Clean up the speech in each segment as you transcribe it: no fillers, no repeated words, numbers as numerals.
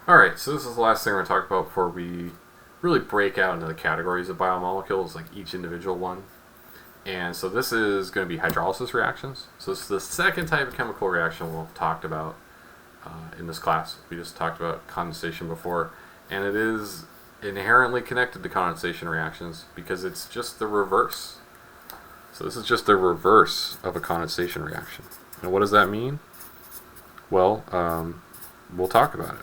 Alright, so this is the last thing we're going to talk about before we really break out into the categories of biomolecules, like each individual one. And so this is going to be hydrolysis reactions. So this is the second type of chemical reaction we've talked about in this class. We just talked about condensation before, and it is inherently connected to condensation reactions because it's just the reverse. So this is just the reverse of a condensation reaction. And what does that mean? Well, we'll talk about it.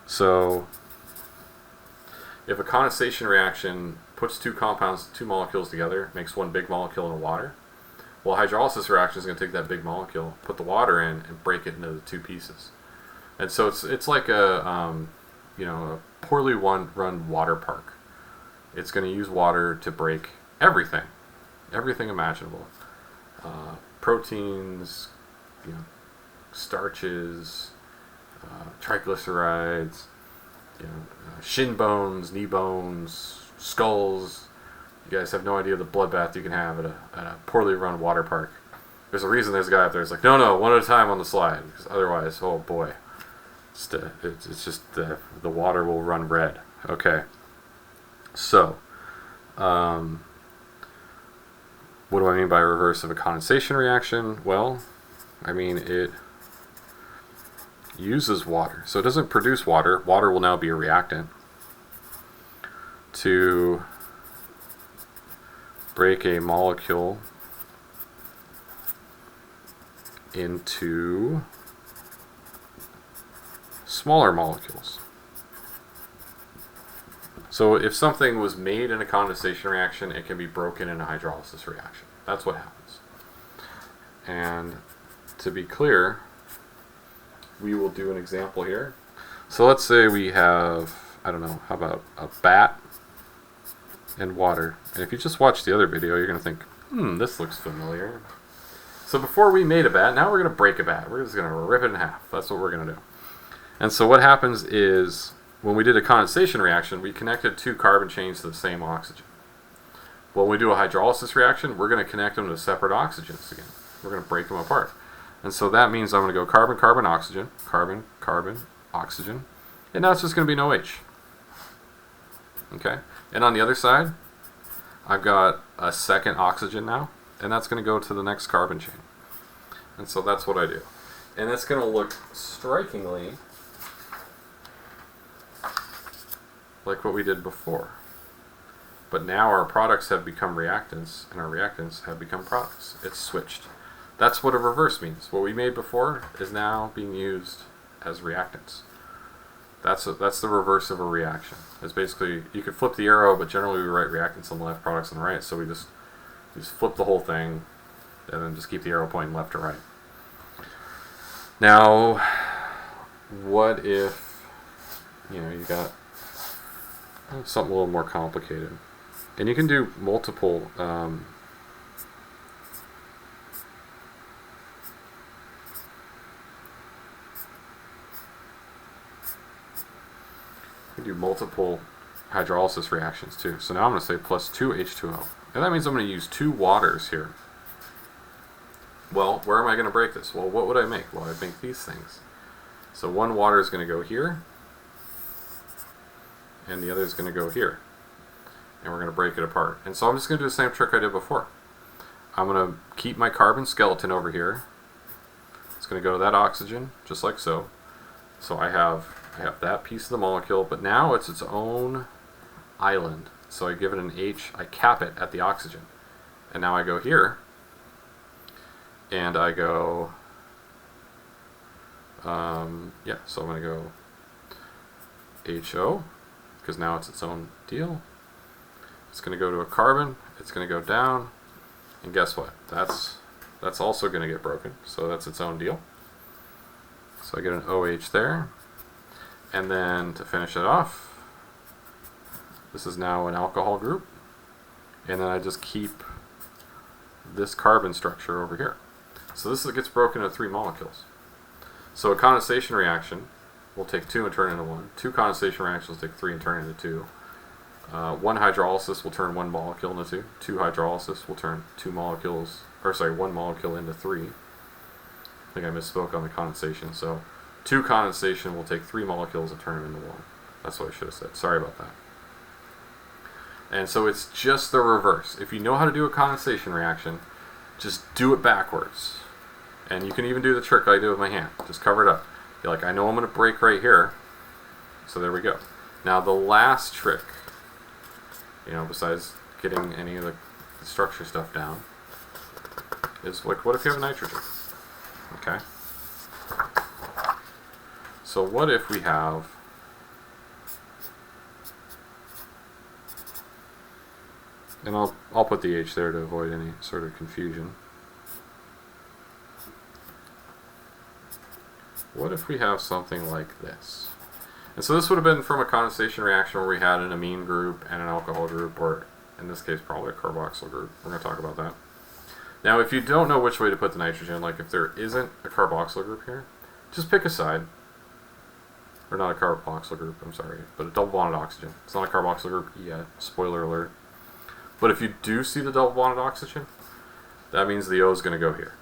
So if a condensation reaction puts two molecules together, makes one big molecule in water, well, hydrolysis reaction is going to take that big molecule, put the water in, and break it into the two pieces. And so it's like a poorly run water park. It's going to use water to break everything imaginable. Proteins, starches, triglycerides, shin bones, knee bones, skulls. You guys have no idea the bloodbath you can have at a poorly run water park. There's a reason there's a guy up there who's like, no, one at a time on the slide, because otherwise, oh boy, it's just the water will run red. Okay, so what do I mean by reverse of a condensation reaction? Well, I mean it uses water. So it doesn't produce water. Water will now be a reactant to break a molecule into smaller molecules. So if something was made in a condensation reaction, it can be broken in a hydrolysis reaction. That's what happens. And to be clear, we will do an example here. So let's say we have, I don't know, how about a bat and water. And if you just watch the other video, you're going to think, this looks familiar. So before we made a bat, now we're going to break a bat. We're just going to rip it in half. That's what we're going to do. And so what happens is, when we did a condensation reaction, we connected two carbon chains to the same oxygen. When we do a hydrolysis reaction, we're going to connect them to separate oxygens again. We're going to break them apart. And so that means I'm going to go carbon, carbon, oxygen, carbon, carbon, oxygen, and now it's just going to be an OH. Okay? And on the other side, I've got a second oxygen now, and that's going to go to the next carbon chain. And so that's what I do. And it's going to look strikingly like what we did before. But now our products have become reactants, and our reactants have become products. It's switched. That's what a reverse means. What we made before is now being used as reactants. That's the reverse of a reaction. It's basically, you could flip the arrow, but generally we write reactants on the left, products on the right, so we just flip the whole thing, and then just keep the arrow pointing left to right. Now, what if, you got something a little more complicated? And you can do multiple hydrolysis reactions too. So now I'm going to say plus 2 H2O. And that means I'm going to use two waters here. Well, where am I going to break this? Well, what would I make? Well, I'd make these things. So one water is going to go here, and the other is going to go here. And we're going to break it apart. And so I'm just going to do the same trick I did before. I'm going to keep my carbon skeleton over here. It's going to go to that oxygen, just like so. So I have that piece of the molecule, but now it's its own island. So I give it an H, I cap it at the oxygen. And now I go here, and I go, so I'm going to go HO, because now it's its own deal. It's going to go to a carbon, it's going to go down, and guess what? That's also going to get broken, so that's its own deal. So I get an OH there, and then to finish it off, this is now an alcohol group, and then I just keep this carbon structure over here. So this gets broken into 3 molecules. So a condensation reaction will take 2 and turn into 1. 2 condensation reactions will take 3 and turn into 2. 1 hydrolysis will turn 1 molecule into 2. 2 hydrolysis will turn 1 molecule into 3. think I misspoke on the condensation. So 2 condensation will take 3 molecules and turn them into 1. That's what I should have said. Sorry about that. And so it's just the reverse. If you know how to do a condensation reaction, just do it backwards. And you can even do the trick I do with my hand. Just cover it up. You're like, I know I'm going to break right here. So there we go. Now the last trick, besides getting any of the structure stuff down, is like, what if you have nitrogen? Okay. So what if we have and I'll put the H there to avoid any sort of confusion. What if we have something like this? And so this would have been from a condensation reaction where we had an amine group and an alcohol group, or in this case probably a carboxyl group. We're going to talk about that. Now if you don't know which way to put the nitrogen, like if there isn't a carboxyl group here, just pick a side. Or not a carboxyl group, I'm sorry, but a double bonded oxygen. It's not a carboxyl group yet, spoiler alert. But if you do see the double bonded oxygen, that means the O is going to go here.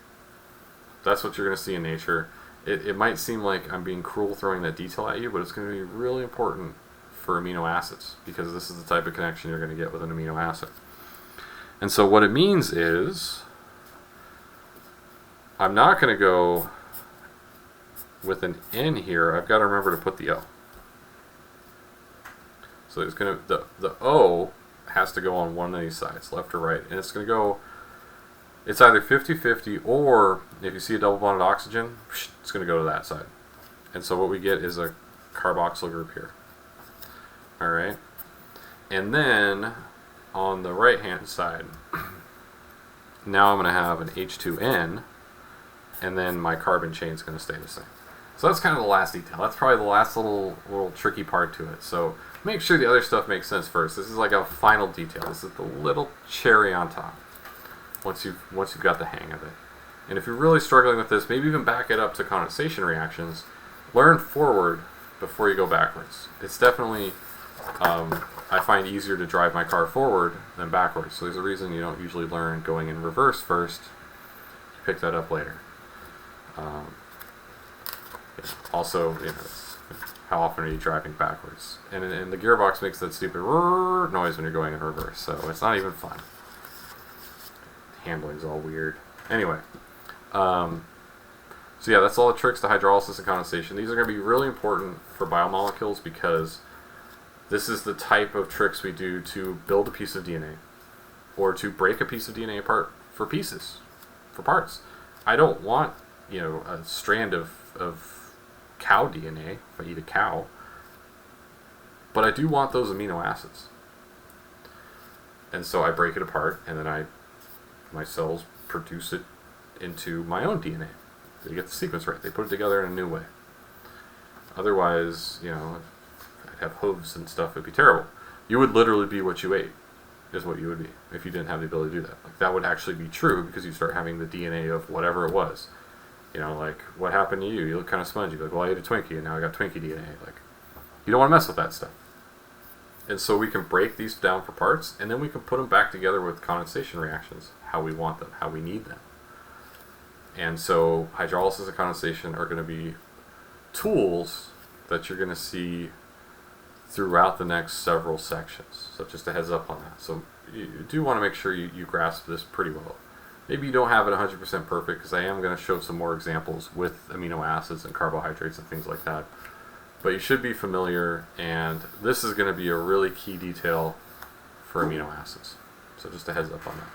That's what you're going to see in nature. It might seem like I'm being cruel throwing that detail at you, but it's going to be really important for amino acids, because this is the type of connection you're going to get with an amino acid. And so what it means is, I'm not going to go with an N here. I've got to remember to put the O. So it's going to, the O has to go on one of these sides, left or right, and it's going to go, it's either 50-50, or if you see a double bonded oxygen, it's going to go to that side. And so what we get is a carboxyl group here. Alright? And then on the right hand side, now I'm going to have an H2N, and then my carbon chain is going to stay the same. So that's kind of the last detail. That's probably the last little tricky part to it. So make sure the other stuff makes sense first. This is like a final detail. This is the little cherry on top. Once you've got the hang of it. And if you're really struggling with this, maybe even back it up to condensation reactions. Learn forward before you go backwards. It's definitely, I find, easier to drive my car forward than backwards. So there's a reason you don't usually learn going in reverse first. You pick that up later. Also, how often are you driving backwards? And the gearbox makes that stupid noise when you're going in reverse, so it's not even fun. Handling's all weird. Anyway, so yeah, that's all the tricks to hydrolysis and condensation. These are going to be really important for biomolecules, because this is the type of tricks we do to build a piece of DNA, or to break a piece of DNA apart for pieces, for parts. I don't want, a strand of cow DNA if I eat a cow, but I do want those amino acids. And so I break it apart, and then my cells produce it into my own DNA. They get the sequence right. They put it together in a new way. Otherwise, I'd have hooves and stuff. It'd be terrible. You would literally be what you ate, is what you would be, if you didn't have the ability to do that. Like, that would actually be true, because you start having the DNA of whatever it was. Like, what happened to you? You look kind of spongy. Like, well, I ate a Twinkie, and now I got Twinkie DNA. Like, you don't want to mess with that stuff. And so we can break these down for parts, and then we can put them back together with condensation reactions, how we want them, how we need them. And so hydrolysis and condensation are going to be tools that you're going to see throughout the next several sections. So just a heads up on that. So you do want to make sure you grasp this pretty well. Maybe you don't have it 100% perfect, because I am going to show some more examples with amino acids and carbohydrates and things like that. But you should be familiar, and this is going to be a really key detail for amino acids. So just a heads up on that.